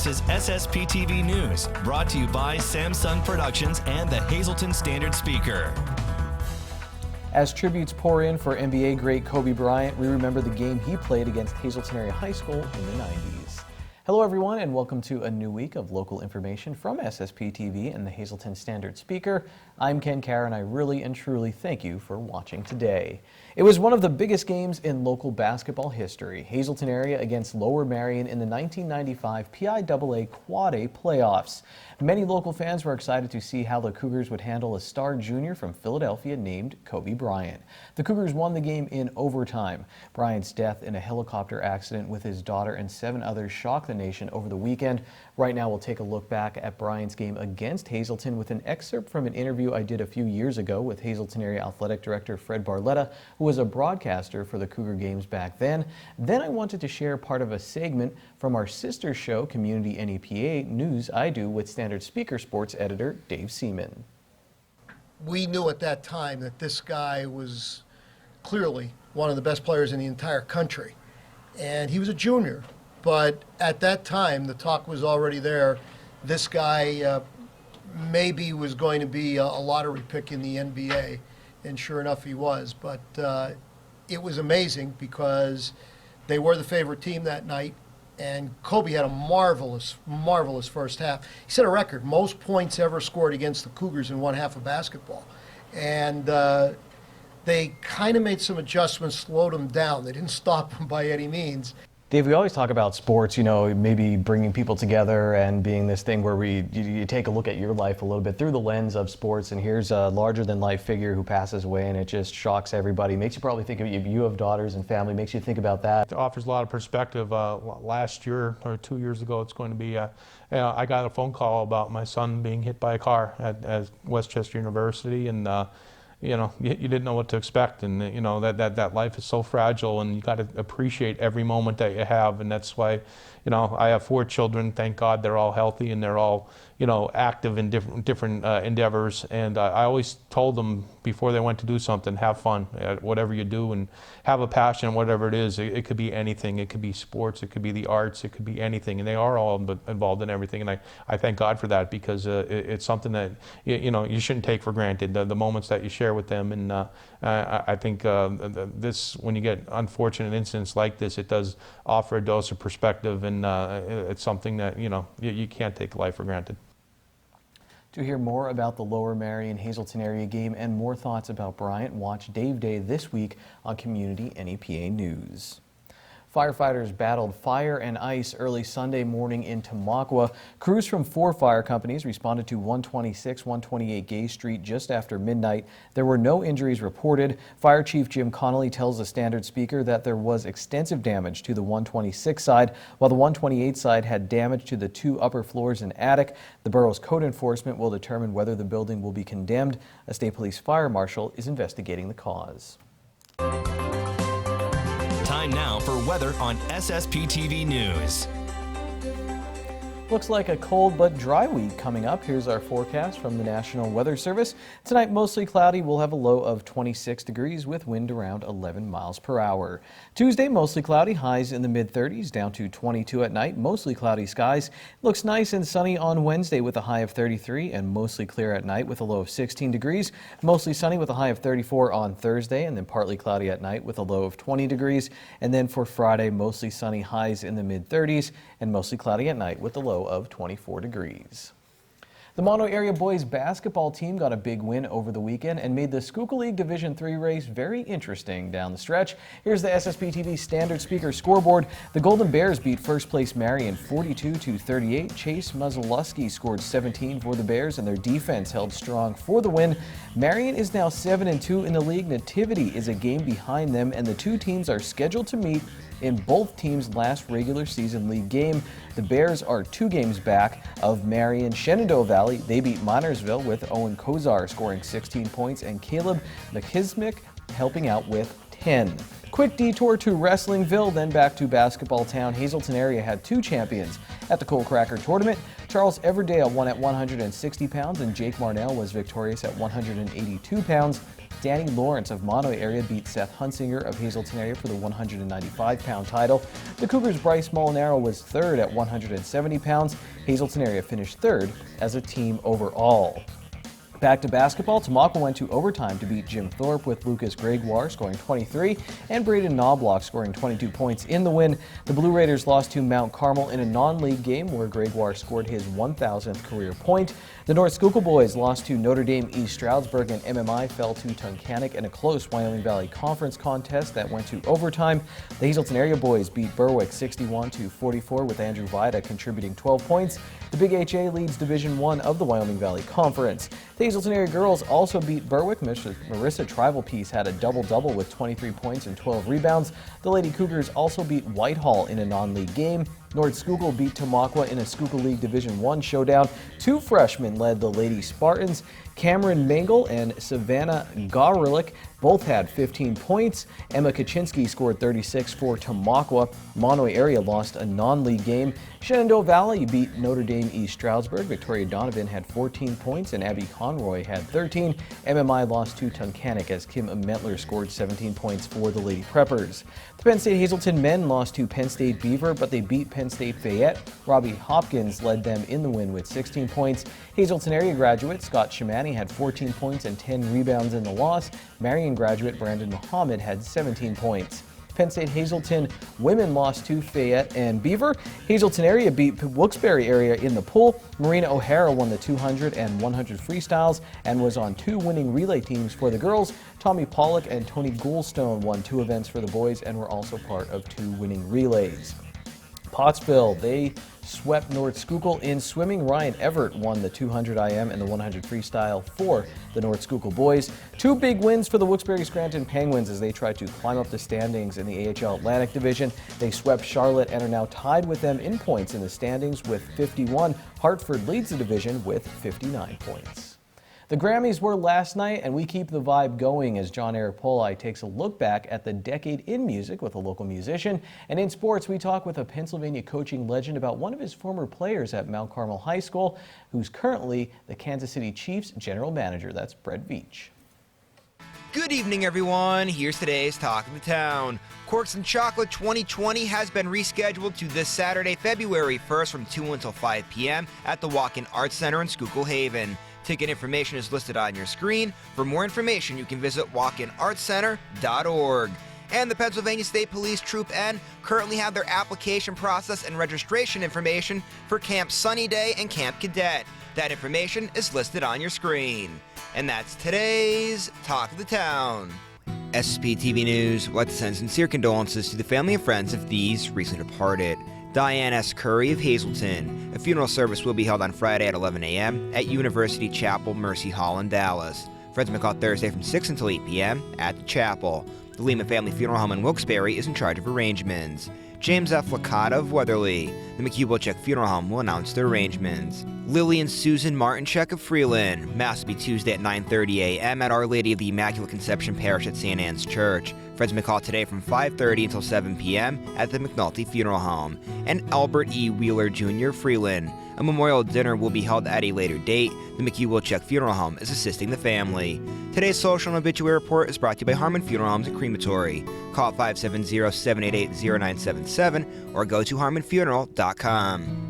is SSPTV News, brought to you by Samsung Productions and the Hazleton Standard Speaker. As tributes pour in for NBA great Kobe Bryant, we remember the game he played against Hazleton Area High School in the 90s. Hello everyone and welcome to a new week of local information from SSPTV and the Hazleton Standard Speaker. I'm Ken Carr and I really and truly thank you for watching today. It was one of the biggest games in local basketball history. Hazleton area against Lower Marion in the 1995 PIAA Quad A playoffs. Many local fans were excited to see how the Cougars would handle a star junior from Philadelphia named Kobe Bryant. The Cougars won the game in overtime. Bryant's death in a helicopter accident with his daughter and 7 others shocked the nation over the weekend. Right now we'll take a look back at Bryant's game against Hazleton with an excerpt from an interview I did a few years ago with Hazleton Area Athletic Director Fred Barletta, who was a broadcaster for the Cougar games back then. Then I wanted to share part of a segment from our sister show, Community NEPA News I Do, with Standard Speaker Sports Editor Dave Seaman. We knew at that time that this guy was clearly one of the best players in the entire country. And he was a junior, but at that time the talk was already there. This guy maybe was going to be a lottery pick in the NBA, and sure enough he was. But it was amazing because they were the favorite team that night, and Kobe had a marvelous first half. He set a record, most points ever scored against the Cougars in one half of basketball. And they kind of made some adjustments, slowed him down. They didn't stop him by any means. Dave, we always talk about sports, you know, maybe bringing people together and being this thing where you take a look at your life a little bit through the lens of sports, and here's a larger-than-life figure who passes away, and it just shocks everybody. Makes you probably think of, if you have daughters and family, makes you think about that. It offers a lot of perspective. Last year, or 2 years ago, it's going to be, I got a phone call about my son being hit by a car at Westchester University, and you know, you didn't know what to expect, and you know that life is so fragile, and you got to appreciate every moment that you have, and that's why, you know, I have 4 children. Thank God they're all healthy and they're all, you know, active in different endeavors. And I always told them before they went to do something, have fun at whatever you do, and have a passion, whatever it is. It could be anything. It could be sports. It could be the arts. It could be anything. And they are all involved in everything. And I thank God for that, because it's something that you know you shouldn't take for granted. The moments that you share with them, and I think this, when you get unfortunate incidents like this, it does offer a dose of perspective, and it's something that, you know, you can't take life for granted. To hear more about the Lower Marion Hazleton area game and more thoughts about Bryant, watch Dave Day this week on Community NEPA News. Firefighters battled fire and ice early Sunday morning in Tamaqua. Crews from 4 fire companies responded to 126-128 Gay Street just after midnight. There were no injuries reported. Fire Chief Jim Connolly tells the Standard Speaker that there was extensive damage to the 126 side, while the 128 side had damage to the 2 upper floors and attic. The borough's code enforcement will determine whether the building will be condemned. A state police fire marshal is investigating the cause. Time now for weather on SSPTV News. Looks like a cold but dry week coming up. Here's our forecast from the National Weather Service. Tonight, mostly cloudy. We'll have a low of 26 degrees with wind around 11 miles per hour. Tuesday, mostly cloudy, highs in the mid-30s, down to 22 at night. Mostly cloudy skies. Looks nice and sunny on Wednesday with a high of 33, and mostly clear at night with a low of 16 degrees. Mostly sunny with a high of 34 on Thursday, and then partly cloudy at night with a low of 20 degrees. And then for Friday, mostly sunny, highs in the mid-30s, and mostly cloudy at night with a low of 24 degrees. The Mono Area boys basketball team got a big win over the weekend and made the Schuylkill League Division III race very interesting down the stretch. Here's the SSPTV Standard Speaker scoreboard. The Golden Bears beat first place Marion 42-38. Chase Muzzolewski scored 17 for the Bears, and their defense held strong for the win. Marion is now 7-2 in the league. Nativity is a game behind them, and the 2 teams are scheduled to meet in both teams' last regular season league game. The Bears are 2 games back of Marion. Shenandoah Valley, they beat Minersville with Owen Kozar scoring 16 points and Caleb McKismick helping out with 10. Quick detour to Wrestlingville, then back to Basketball Town. Hazleton area had 2 champions at the Coal Cracker Tournament. Charles Everdale won at 160 pounds, and Jake Marnell was victorious at 182 pounds. Danny Lawrence of Monterey area beat Seth Hunsinger of Hazleton area for the 195-pound title. The Cougars' Bryce Molinaro was third at 170 pounds. Hazleton area finished third as a team overall. Back to basketball, Tamaqua went to overtime to beat Jim Thorpe with Lucas Gregoire scoring 23 and Braden Knobloch scoring 22 points in the win. The Blue Raiders lost to Mount Carmel in a non-league game where Gregoire scored his 1,000th career point. The North Schuylkill boys lost to Notre Dame East Stroudsburg, and MMI fell to Tunkhannock in a close Wyoming Valley Conference contest that went to overtime. The Hazleton area boys beat Berwick 61-44 with Andrew Vida contributing 12 points. The Big HA leads Division I of the Wyoming Valley Conference. The Hazleton area girls also beat Berwick. Marissa Trivalpiece had a double-double with 23 points and 12 rebounds. The Lady Cougars also beat Whitehall in a non-league game. North Schuylkill beat Tamaqua in a Schuylkill League Division I showdown. Two freshmen led the Lady Spartans. Cameron Mangle and Savannah Garlick both had 15 points. Emma Kaczynski scored 36 for Tamaqua. Monterey area lost a non-league game. Shenandoah Valley beat Notre Dame East Stroudsburg. Victoria Donovan had 14 points and Abby Conroy had 13. MMI lost to Tunkhannock as Kim Mentler scored 17 points for the Lady Preppers. The Penn State Hazleton men lost to Penn State Beaver, but they beat Penn State Fayette. Robbie Hopkins led them in the win with 16 points. Hazleton area graduate Scott Shimani had 14 points and 10 rebounds in the loss. Marion graduate Brandon Muhammad had 17 points. Penn State Hazleton women lost to Fayette and Beaver. Hazleton area beat Wilkes-Barre area in the pool. Marina O'Hara won the 200 and 100 freestyles and was on two winning relay teams for the girls. Tommy Pollock and Tony Goulstone won two events for the boys and were also part of two winning relays. Pottsville, they swept North Schuylkill in swimming. Ryan Everett won the 200 IM and the 100 freestyle for the North Schuylkill boys. Two big wins for the Wilkes-Barre Scranton Penguins as they tried to climb up the standings in the AHL Atlantic Division. They swept Charlotte and are now tied with them in points in the standings with 51. Hartford leads the division with 59 points. The Grammys were last night, and we keep the vibe going as John Eric Poli takes a look back at the decade in music with a local musician. And in sports, we talk with a Pennsylvania coaching legend about one of his former players at Mount Carmel High School, who's currently the Kansas City Chiefs general manager. That's Brett Veach. Good evening, everyone. Here's today's Talk of the Town. Corks and Chocolate 2020 has been rescheduled to this Saturday, February 1st from 2 until 5 p.m. at the Walk-In Arts Center in Schuylkill Haven. Ticket information is listed on your screen. For more information, you can visit walkinartscenter.org. And the Pennsylvania State Police Troop N currently have their application process and registration information for Camp Sunny Day and Camp Cadet. That information is listed on your screen. And that's today's Talk of the Town. SSPTV News would like to send sincere condolences to the family and friends of these recently departed. Diane S. Curry of Hazleton. A funeral service will be held on Friday at 11 a.m. at University Chapel Mercy Hall in Dallas. Friends may call Thursday from 6 until 8 p.m. at the chapel. The Lehman Family Funeral Home in Wilkes-Barre is in charge of arrangements. James F. Licata of Weatherly. The McHugh-Wilczek Funeral Home will announce their arrangements. Lily and Susan Martinchek of Freeland. Mass will be Tuesday at 9:30 a.m. at Our Lady of the Immaculate Conception Parish at St. Anne's Church. Friends may call today from 5:30 until 7 p.m. at the McNulty Funeral Home. And Albert E. Wheeler Jr. Freeland. A memorial dinner will be held at a later date. The McHugh-Wilczek Funeral Home is assisting the family. Today's social and obituary report is brought to you by Harmon Funeral Homes and Crematory. Call 570-788-0977 or go to harmonfuneral.com.